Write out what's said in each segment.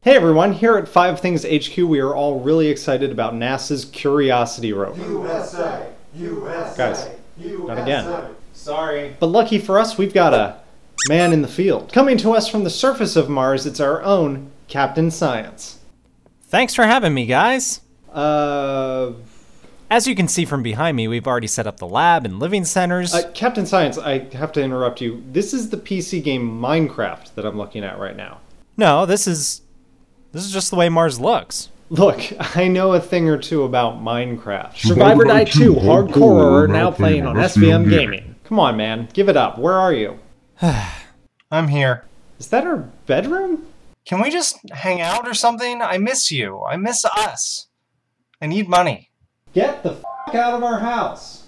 Hey everyone, here at 5 Things HQ we are all really excited about NASA's Curiosity rover. USA! USA! Guys, USA. not again. Sorry. But lucky for us, we've got a man in the field. Coming to us from the surface of Mars, it's our own Captain Science. Thanks for having me, guys. As you can see from behind me, we've already set up the lab and living centers. Captain Science, I have to interrupt you. This is the PC game Minecraft that I'm looking at right now. No, this is just the way Mars looks. Look, I know a thing or two about Minecraft. Survivor Die 2 Hardcore are now playing on SVM Gaming. Come on, man. Give it up. Where are you? I'm here. Is that our bedroom? Can we just hang out or something? I miss you. I miss us. I need money. Get the f*** out of our house.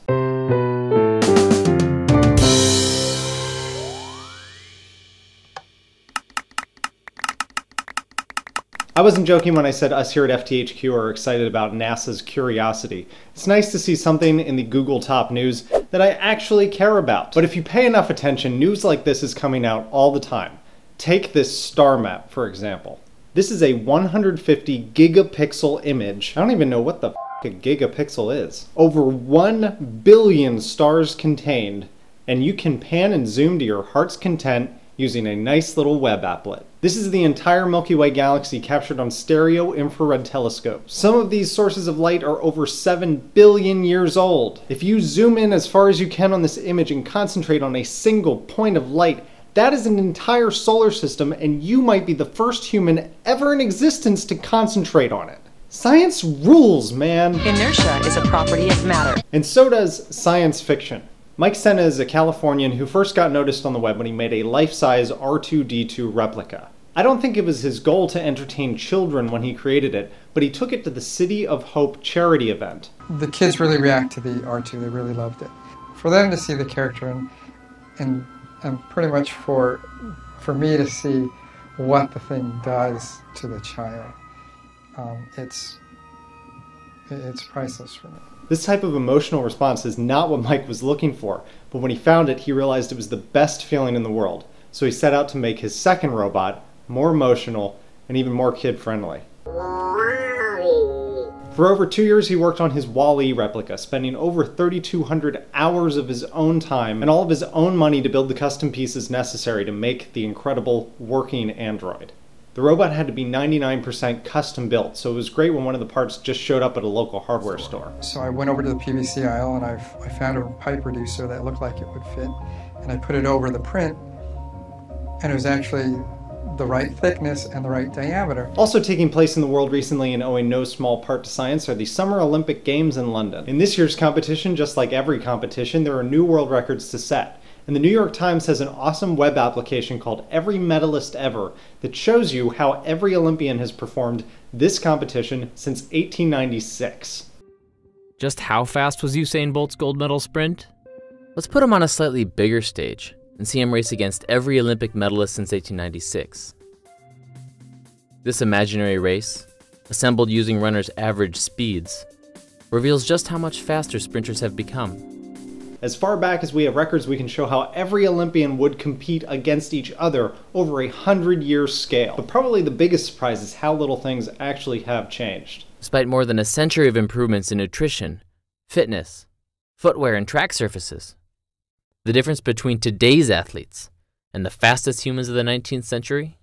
I wasn't joking when I said us here at FTHQ are excited about NASA's Curiosity. It's nice to see something in the Google top news that I actually care about. But if you pay enough attention, news like this is coming out all the time. Take this star map, for example. This is a 150 gigapixel image. I don't even know what the f*** a gigapixel is. Over 1 billion stars contained, and you can pan and zoom to your heart's content using a nice little web applet. This is the entire Milky Way galaxy captured on stereo infrared telescopes. Some of these sources of light are over 7 billion years old. If you zoom in as far as you can on this image and concentrate on a single point of light, that is an entire solar system, and you might be the first human ever in existence to concentrate on it. Science rules, man. Inertia is a property of matter. And so does science fiction. Mike Senna is a Californian who first got noticed on the web when he made a life-size R2-D2 replica. I don't think it was his goal to entertain children when he created it, but he took it to the City of Hope charity event. The kids really react to the R2, they really loved it. For them to see the character and pretty much for me to see what the thing does to the child, it's priceless for me. This type of emotional response is not what Mike was looking for, but when he found it, he realized it was the best feeling in the world. So he set out to make his second robot more emotional and even more kid-friendly. For over 2 years, he worked on his WALL-E replica, spending over 3,200 hours of his own time and all of his own money to build the custom pieces necessary to make the incredible working android. The robot had to be 99% custom built, so it was great when one of the parts just showed up at a local hardware store. So I went over to the PVC aisle and I found a pipe reducer that looked like it would fit, and I put it over the print, and it was actually the right thickness and the right diameter. Also taking place in the world recently and owing no small part to science are the Summer Olympic Games in London. In this year's competition, just like every competition, there are new world records to set. And the New York Times has an awesome web application called Every Medalist Ever that shows you how every Olympian has performed this competition since 1896. Just how fast was Usain Bolt's gold medal sprint? Let's put him on a slightly bigger stage and see him race against every Olympic medalist since 1896. This imaginary race, assembled using runners' average speeds, reveals just how much faster sprinters have become. As far back as we have records, we can show how every Olympian would compete against each other over a 100-year scale. But probably the biggest surprise is how little things actually have changed. Despite more than a century of improvements in nutrition, fitness, footwear, and track surfaces, the difference between today's athletes and the fastest humans of the 19th century?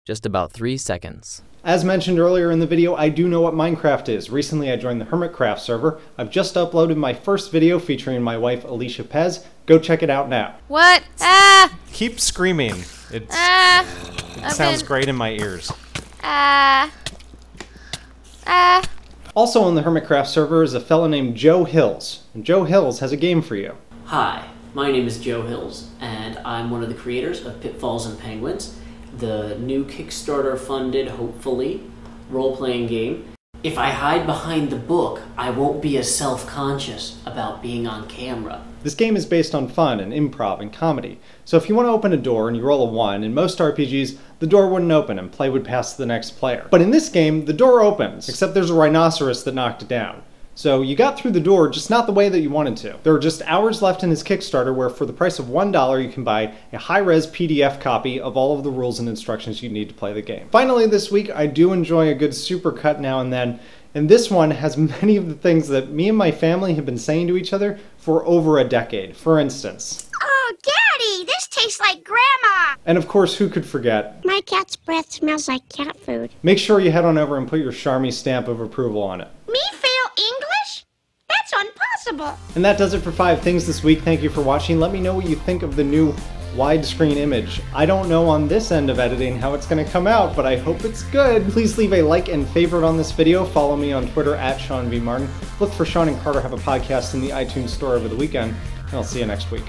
Just about 3 seconds. As mentioned earlier in the video, I do know what Minecraft is. Recently I joined the Hermitcraft server. I've just uploaded my first video featuring my wife Alicia Pez. Go check it out now. What? Ah! Keep screaming. It sounds great in my ears. Also on the Hermitcraft server is a fellow named Joe Hills. And Joe Hills has a game for you. Hi, my name is Joe Hills, and I'm one of the creators of Pitfalls and Penguins, the new Kickstarter-funded, hopefully, role-playing game. If I hide behind the book, I won't be as self-conscious about being on camera. This game is based on fun and improv and comedy. So if you want to open a door and you roll a 1, in most RPGs, the door wouldn't open and play would pass to the next player. But in this game, the door opens, except there's a rhinoceros that knocked it down. So you got through the door, just not the way that you wanted to. There are just hours left in his Kickstarter where for the price of $1 you can buy a high-res PDF copy of all of the rules and instructions you need to play the game. Finally this week, I do enjoy a good supercut now and then, and this one has many of the things that me and my family have been saying to each other for over a decade. For instance, "Oh, Daddy, this tastes like Grandma!" And of course, who could forget? "My cat's breath smells like cat food." Make sure you head on over and put your Charmy stamp of approval on it. "Me fail English? That's impossible!" And that does it for 5 things this week. Thank you for watching. Let me know what you think of the new widescreen image. I don't know on this end of editing how it's going to come out, but I hope it's good. Please leave a like and favorite on this video. Follow me on Twitter at shawnvmartin. Look for Sean and Carter Have a Podcast in the iTunes store over the weekend, and I'll see you next week.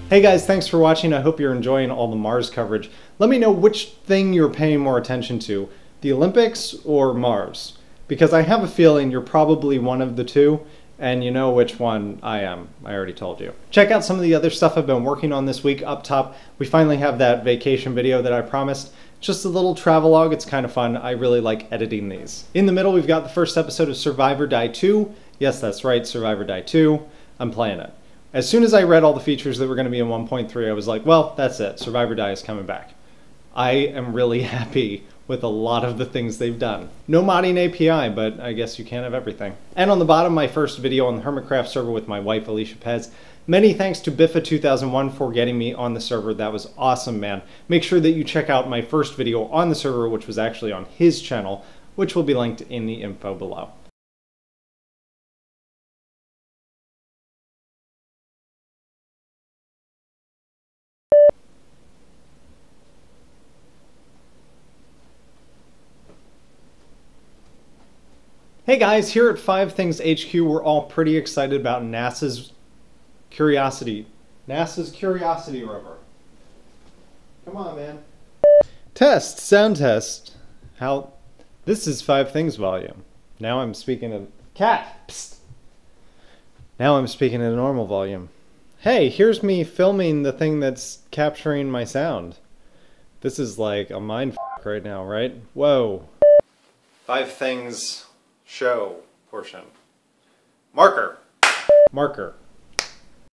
Hey guys, thanks for watching. I hope you're enjoying all the Mars coverage. Let me know which thing you're paying more attention to, the Olympics or Mars. Because I have a feeling you're probably one of the two, and you know which one I am. I already told you. Check out some of the other stuff I've been working on this week. Up top, we finally have that vacation video that I promised. Just a little travelogue, it's kind of fun. I really like editing these. In the middle, we've got the first episode of Survivor Die 2. Yes, that's right, Survivor Die 2. I'm playing it. As soon as I read all the features that were going to be in 1.3, I was like, well, that's it. Survivor Die is coming back. I am really happy with a lot of the things they've done. No modding API, but I guess you can't have everything. And on the bottom, my first video on the Hermitcraft server with my wife, Alicia Pez. Many thanks to Biffa2001 for getting me on the server. That was awesome, man. Make sure that you check out my first video on the server, which was actually on his channel, which will be linked in the info below. Hey guys, here at 5 Things HQ, we're all pretty excited about NASA's Curiosity rover. Come on, man. Test, sound test. How? This is 5 Things volume. Now I'm speaking in cat. Psst. Now I'm speaking in a normal volume. Hey, here's me filming the thing that's capturing my sound. This is like a mind f*** right now, right? Whoa. 5 Things show portion. Marker.